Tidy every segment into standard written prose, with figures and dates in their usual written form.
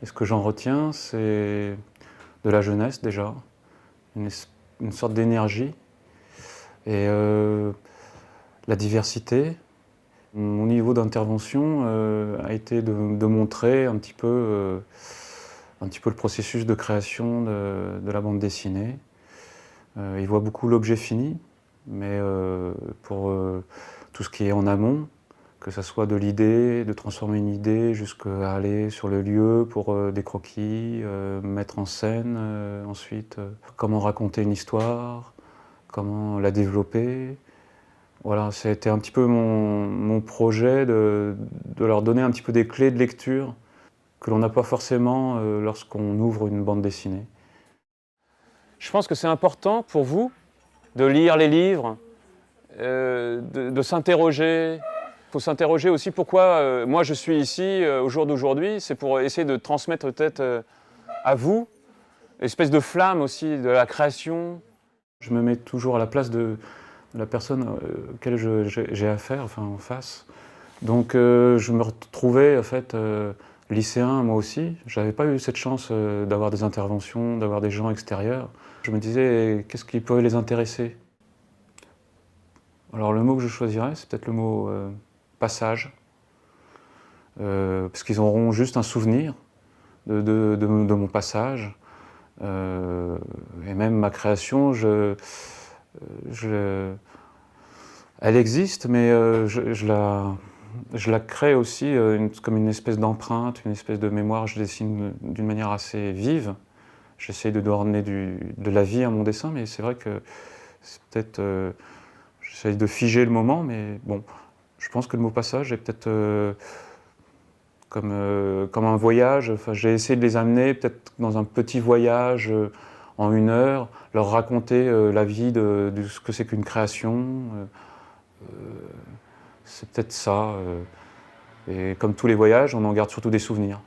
Et ce que j'en retiens, c'est de la jeunesse déjà, une sorte d'énergie et la diversité. Mon niveau d'intervention a été de montrer un petit peu le processus de création de la bande dessinée. Il voit beaucoup l'objet fini, mais pour tout ce qui est en amont, que ce soit de l'idée, de transformer une idée jusqu'à aller sur le lieu pour des croquis, mettre en scène ensuite, comment raconter une histoire, comment la développer. Voilà, c'était un petit peu mon projet de leur donner un petit peu des clés de lecture que l'on n'a pas forcément lorsqu'on ouvre une bande dessinée. Je pense que c'est important pour vous de lire les livres, de s'interroger. Il faut s'interroger aussi pourquoi moi je suis ici au jour d'aujourd'hui. C'est pour essayer de transmettre peut-être à vous une espèce de flamme aussi de la création. Je me mets toujours à la place de la personne auquel j'ai affaire, enfin en face. Donc je me retrouvais en fait lycéen moi aussi. J'avais pas eu cette chance d'avoir des interventions, d'avoir des gens extérieurs. Je me disais qu'est-ce qui pourrait les intéresser. Alors le mot que je choisirais, c'est peut-être le mot passage. Parce qu'ils auront juste un souvenir de mon passage. Et même ma création, elle existe, mais je la crée aussi comme une espèce d'empreinte, une espèce de mémoire. Je dessine d'une manière assez vive. J'essaie de donner de la vie à mon dessin, mais c'est vrai que c'est peut-être... j'essaie de figer le moment, mais bon, je pense que le mot passage est peut-être comme un voyage. Enfin, j'ai essayé de les amener peut-être dans un petit voyage en 1 heure, leur raconter la vie de ce que c'est qu'une création. C'est peut-être ça. Et comme tous les voyages, on en garde surtout des souvenirs.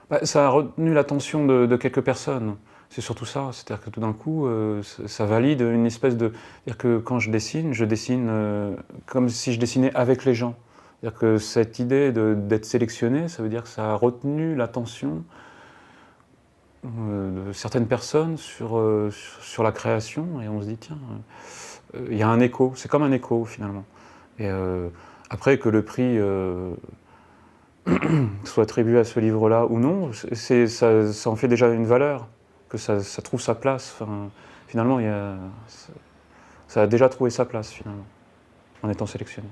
Bah, ça a retenu l'attention de quelques personnes. C'est surtout ça. C'est-à-dire que tout d'un coup, ça valide une espèce de... C'est-à-dire que quand je dessine comme si je dessinais avec les gens. C'est-à-dire que cette idée d'être sélectionné, ça veut dire que ça a retenu l'attention de certaines personnes sur la création. Et on se dit, tiens, il y a un écho. C'est comme un écho, finalement. Et après, que le prix soit attribué à ce livre-là ou non, ça en fait déjà une valeur, que ça trouve sa place. Enfin, finalement, ça a déjà trouvé sa place, finalement, en étant sélectionné.